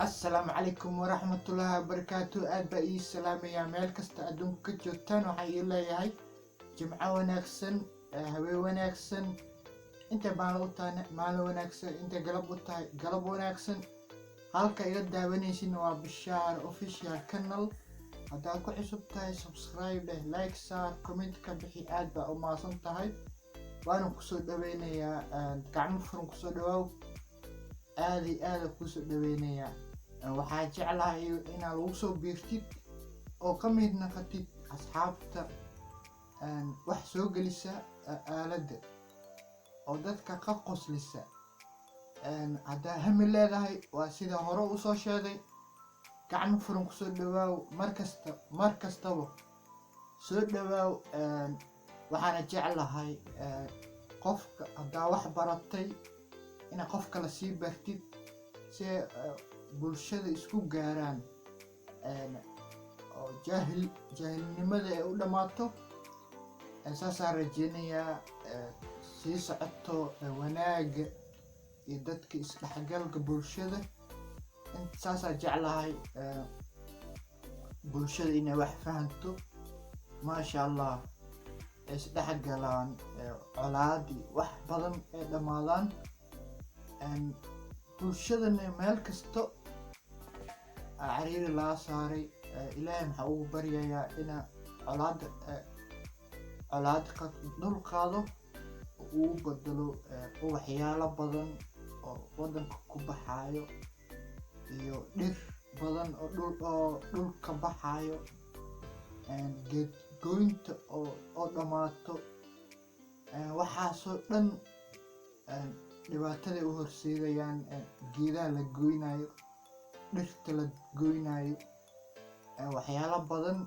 السلام عليكم ورحمة الله وبركاته. أد بقى السلام يا ميل كست أدون كجوتان وحي الله يهي جمعة وناكسن هوي وناكسن انت مالو وناكسن انت قلب وناكسن halka iga daawanaysin waa Bishaar official channel. haddaad ku cusub tahay subscribe leh, like saar, comment ka bixi, aad baa u maasan tahay. waana kusoo dhaweynayaa gacmo furan kusoo dhawaaw, aad iyo aad kusoo dhaweynayaa. waxaa jeclahay inaad lagu soo biirtid oo ka mid noqotid asxaabta wax soo gelisa aaladda oo dadka ka qoslisa. haddaa hami leedahay waa sida hore u soo sheegay, gacmo furan kusoo dhawaaw, mar kastaba soo dhawaaw. waxaana jeclahay qofka haddaa wax baratay inaad qof kale sii bartid si bulshada isku gaaraan oo jaahilnimada ay u dhammaato. saasaan rajeynayaa sii socoto wanaaga iyo dadka isdhexgalka bulshada. saasaan jeclahay bulshada inay wax fahanto, maasha allah, isdhexgalaan, colaadi wax badan ay dhammaadaan. bulshadana meel kasto cariiri laga saaray. ilaahay maxaa ugu baryayaa ina colaad dul qaado, uu bedelo waxyaalo badan oo wadanka ku baxaayo iyo dhir badan oo dhulka baxaayo, geed goynta oo dhammaato. waxaasoo dhan dhibaatada u horseedayaan. geedaha la goynayo, dhirta la goynayo, waxyaalo badan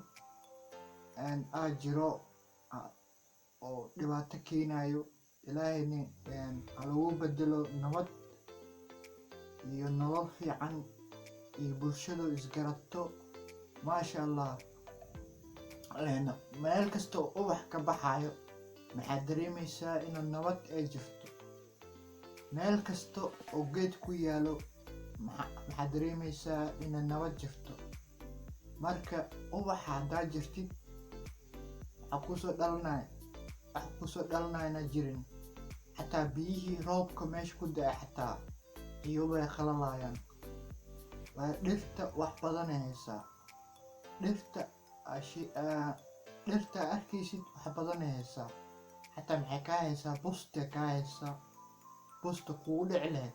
aa jiro oo dhibaato keenayo. ilaahayna ha lagu bedelo nabad iyo nolol fiican iyo bulshada isgarato, maasha allah. meel kasta oo ubax ka baxayo maxaad dareemaysaa in nabad ay jirto. meel kasta oo geed ku yaalo maxaad dareemaysaa in nabad jirto. marka ubaxa haddaa jirtid wax kusoo dhalanayna jirin. xataa biyihii roobka meesha ku da-a xataa iyobay qalalayaan. dhirta wax badanay haysaa. dhirta arkaysid wax badanay haysaa. xataa maxay kaa haysaa? busta kaa haysaa. busta kugu dhici lahayd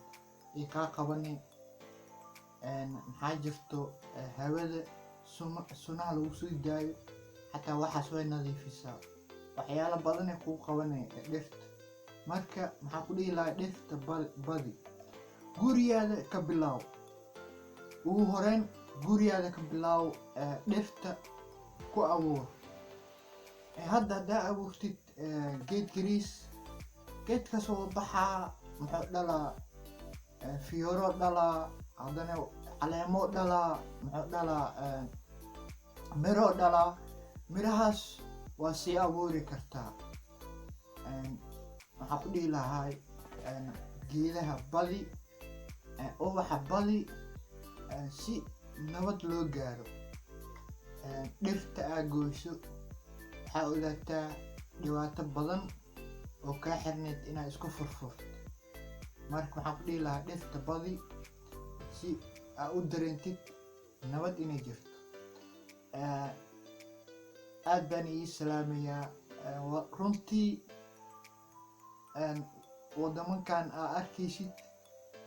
iyo kaa qabani. maxaa jirto hawada sunaha lagu soo daayo, xataa waxaas way nadiifisaa. waxyaalo badanay kuu qabanay dhirta. marka maxaa ku dhihi lahaa, dhirta badi. guriyaada ka bilaaw, ugu horeyn guriyaada ka bilaaw. dhirta ku abuur. haddaa abuurtid geed gariis, geedkaas oo baxaa muxuu dhalaa fiyooro dhalaa, haddana caleemo dhalaa, muxuu dhalaa miro dhalaa. mirahaas waa sii abuuri kartaa. waxaa ku dhihi lahaa geedaha badi, ubaxa badi, si nabad loo gaaro. dhirta aa goyso waxaa ogaataa dhibaato badan oo kaa xirneyd inaad isku furfurto. marka waxaan ku dhihi lahaa dhirta badi si aa u dareentid nabad inay jirto. aad baan ii salaamayaa. runtii wadamankan aa arkaysid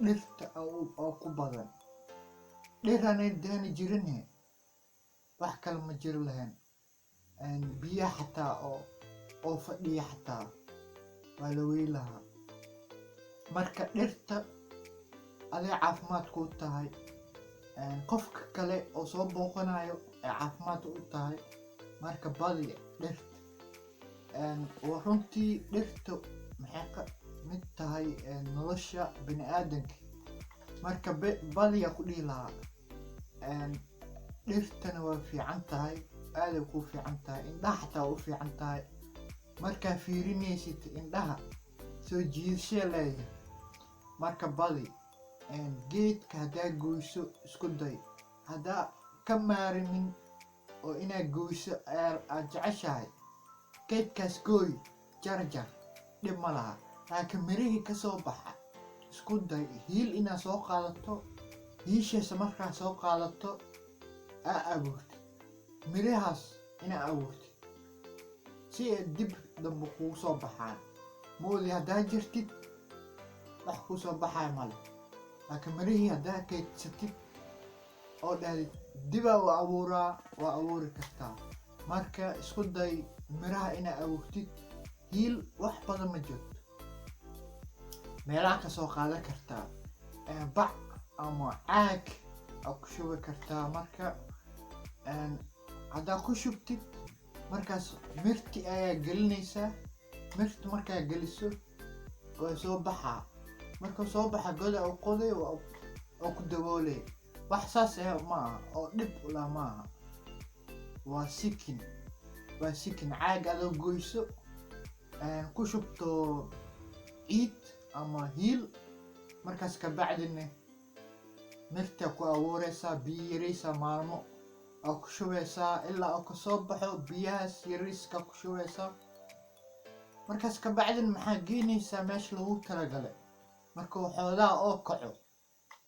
dhirta oo ku badan. dhiraanay daani jirin wax kale ma jiri lahayn. biyaha xataa oo fadhiya xataa waa la wey lahaa. marka dhirta aday caafimaad kuu tahay, qofka kale oo soo booqanayo ay caafimaad u tahay. marka badi dhirta. runtii dhirta maxay ka mid tahay nolosha bini aadanka. marka badiyaa ku dhihi lahaa. dhirtana waa fiican tahay, aaday kuu fiican tahay. indhaha xataa waa u fiican tahay. markaa fiirinaysid indhaha soo jiidasha leeyahay. marka badi geedka haddaa goyso isku day haddaa ka maarimin oo inaad goyso aad jeceshahay geedkaas gooy jarjar dhib ma laha laakiin mirihii ka soo baxa isku day hiil inaad soo qaadato hiishiisa markaa soo qaadato aa abuurtid mirahaas inaa abuurtid si ay dib dambe kugu soo baxaan moodi haddaa jirtid wax kuu soo baxaya male laakiin mirihii haddaa kaydsatid oo dhahdid dibaa u abuuraa waa abuuri kartaa marka isku day miraha inaa abuurtid hiil wax badan ma jirto meelaha ka soo qaadan kartaa bac ama caag aa ku shubi kartaa marka haddaa ku shubtid markaas mirti ayaa gelinaysaa mirti markaa geliso waa soo baxaa markuu soo baxa goda u qoday oo ku daboolay wax saas ma aha oo dhib ula ma aha waa sikin caag adoo goyso ku shubto ciid ama hiil markaas ka bacdina mirta ku abuuraysaa biyo yaraysa maalmo oo ku shubaysaa ilaa oo kasoo baxo biyahaas yariiska ku shubaysaa markaas ka bacdina maxaa geynaysaa meesha lagu talagalay markuu xoogaa oo kaco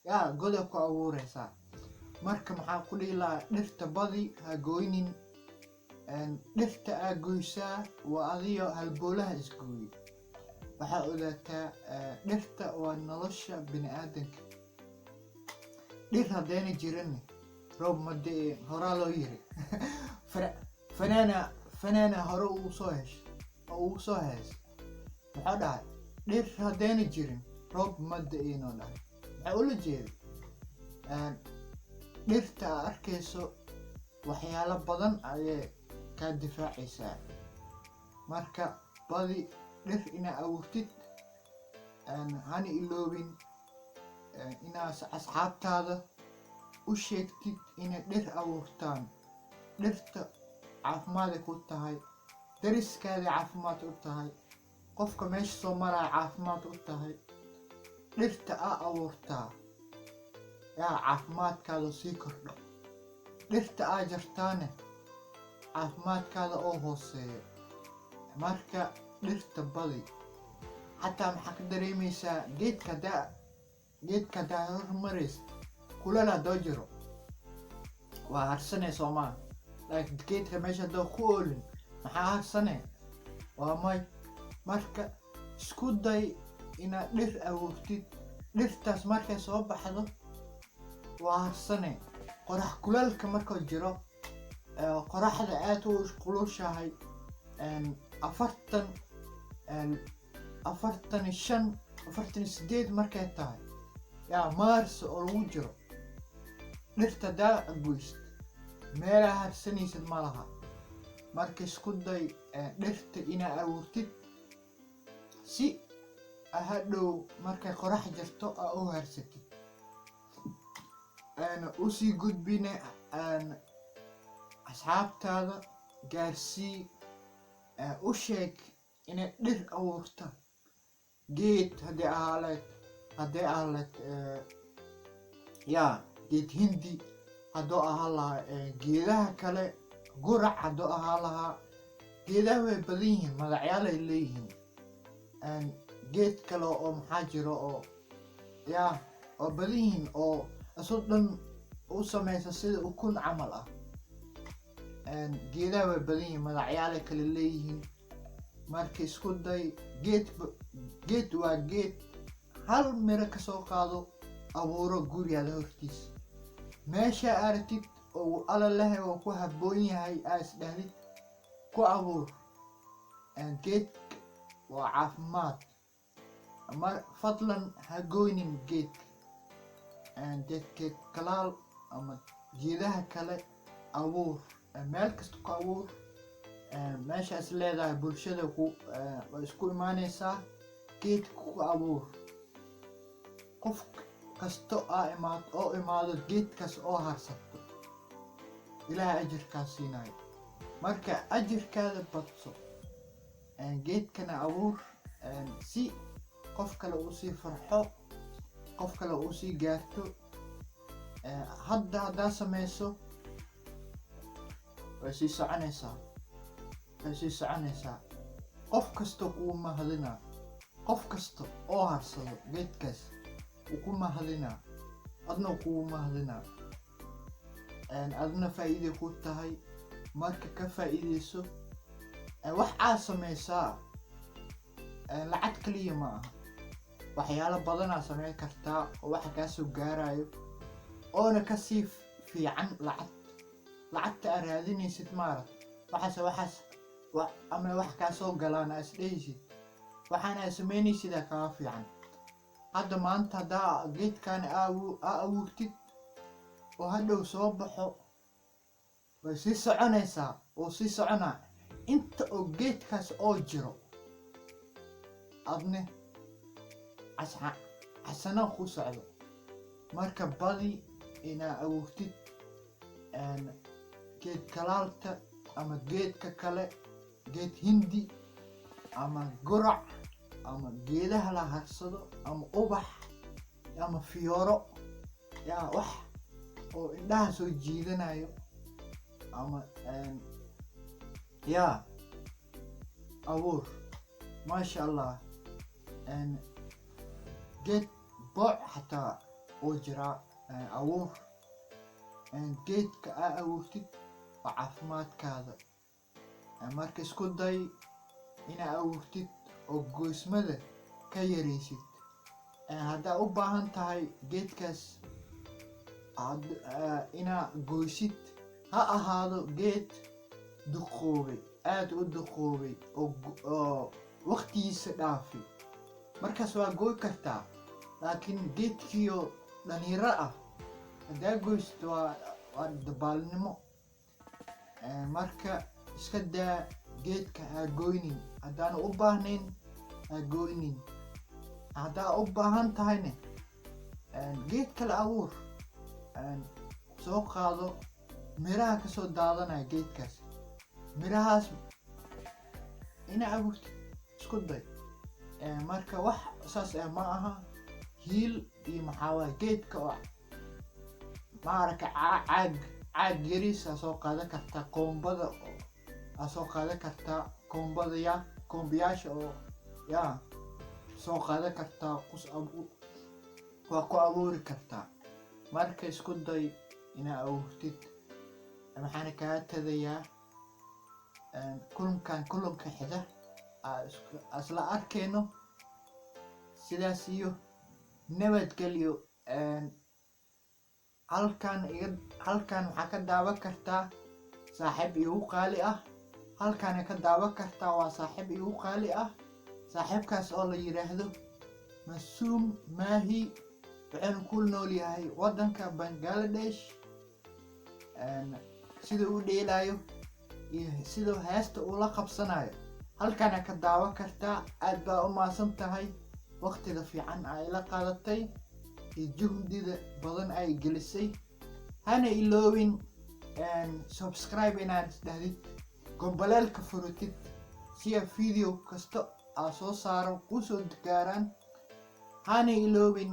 yaa goda ku abuuraysaa marka maxaa ku dhihi lahaa dhirta badi ha gooynin dhirta aa goysaa waa adiyo halboolaha isgooye waxaa ogaataa dhirta waa nolosha bini'aadanka dhir haddayna jiranne roob ma da'e horaa loo yiri fanaana hore ugu soo heesha maxaa dhahay dhir haddayna jirin roob ma da'inoo dhahay maxaa ula jeeda dhirta aa arkayso waxyaalo badan ayay kaa difaacaysaa marka badi dhir inaa abuurtid hana iloobin inaad asxaabtaada u sheegtid inay dhir abuurtaan dhirta caafimaad ku tahay dariskaada caafimaad u tahay qofka meesha soo maraya caafimaad u tahay dhirta aa abuurtaa yaa caafimaadkaada sii kordho dhirta aa jartaane caafimaadkaada oo hooseeyo marka dhirta badi xataa maxaa ka dareemaysaa geedka haddaa hormaraysa kuleel haddoo jiro waa harsanay soomaa laakiin geedka meesha haddoo ku oolin maxaa harsanay waa may marka isku day inaad dhir abuurtid dhirtaas markay soo baxdo waa harsanay qorax kuleelka markuu jiro qoraxda aad u qulushahay 45-48 markay tahay yaa maarso oo lagu jiro dhirta haddaa goysid meelaa harsanaysid ma laha marka isku day dhirta inaa abuurtid si hadhow markay qorax jirto aa u harsatid usii gudbina asxaabtaada gaarsii u sheeg inay dhir abuurtaan geed hadday ahaaleed yaa geed hindi hadduu ahaa lahaa geedaha kale gurac hadduu ahaa lahaa geedaha way badan yihiin magacyaalay leeyihiin geed kale oo maxaa jiro oo yaa oo badan yihiin oo isoo dhan u samaysa sida ukun camal ah geedaha way badan yihiin magacyaalay kale leeyihiin marka isku day geed waa geed hal miro ka soo qaado abuuro gurigaada hortiisa meesha aragtid oo alla lehay oo ku habboon yahay aa isdhahdid ku abuur geedka waa caafimaad fadlan ha goynin geedka kalaal ama geedaha kale abuur meel kasta ku abuur meeshaas leedahay bulshada way isku imaanaysaa geedka ku abuur qof kasto oo imaado geedkaas oo harsato ilaahay ajirkaa siinayo marka ajirkaada badso geedkana abuur si qof kale uu sii farxo qof kale uu sii gaarto. haddaa sameyso way sii soconaysaa qof kasta kuu mahadinaa, qof kasta oo harsado geedkaas wuu ku mahadinaa, adna kuu mahadinaa. adna faa'iido ku tahay. marka ka faa'iideyso. wax aad sameysaa lacag kaliya ma aha, waxyaalo badanaa sameyn kartaa oo waxa kaa soo gaarayo oona kasii fiican lacagta aad raadinaysid. waxaas ama wax kaa soo galaan aad isdhehaysid waxaana aad sameynaysid kaa fiican. hadda maanta haddaa geedkan abuurtid oo hadhow soo baxo way sii soconaysaa oo sii soconaa inta oo geedkaas oo jiro. adne casana ku socdo. marka badi inaa abuurtid geed kalaalta ama geedka kale, geed hindi ama gurac ama geedaha la harsado ama ubax ama fiyooro, wax oo indhaha soo jiidanayo ama abuur. maasha allah. geed booc xataa oo jiraa abuur. geedka aa abuurtid waa caafimaadkaada. marka isku day inaa abuurtid oo goysmada ka yaraysid. haddaa u baahan tahay geedkaas inaa goysid, ha ahaado geed duqoobay, aad u duqoobay oo waqtigiisa dhaafi, markaas waa gooy kartaa. laakiin geedkiyo dhalinyaro ah haddaa goysid waa dabaalnimo. marka iska daa geedka ha goynin. haddaana u baahnayn ha goynin. haddaa u baahan tahayne geed kale abuur. soo qaado miraha kasoo daadanaya geedkaas, mirahaas inaa abuurtid isku day. marka wax saas ma aha. hiil iyo maxaa waay geedka oo caag yariis aa soo qaadan kartaa. koombada aa soo qaadan kartaa. koombayaasha oo soo qaadan kartaa. waa ku abuuri kartaa. marka isku day inaa abuurtid. waxaana kaa tagayaa kulanka xiga isla arkayno. sidaas iyo nabadgelyo. halkan waxaa ka daawan kartaa saaxiib igu qaali ah. halkaana ka daawan kartaa waa saaxiib igu qaali ah. saaxiibkaas oo la yiraahdo Masuum Maahi. wuxuuna ku nool yahay wadanka Bangladesh. sida uu dheelayo iyo sida heesta uu la qabsanayo halkaana ka daawan kartaa. aad baa u maasan tahay. waqtiga fiican ay la qaadatay iyo juhdida badan ay gelisay. hana iloowin subscribe inaad isdhahdid, gomboleelka furutid si video kasta aa soo saaro kusoo gaaraan. hana iloowin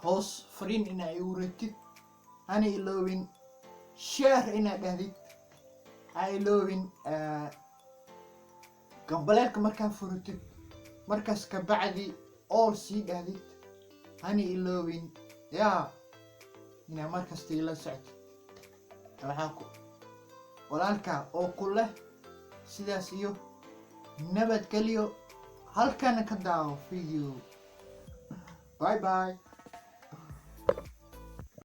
hoos fariin inaa igu ratid. hana iloowin share inaad dhahdid. ha iloowin gomboleelka markaa furutid markaas ka bacdi all sii dhahdid. hana iloowin inaa markasta ila socdid. walaalka oo ku leh sidaas iyo nabadgelyo. halkana ka daawo video. bye bye.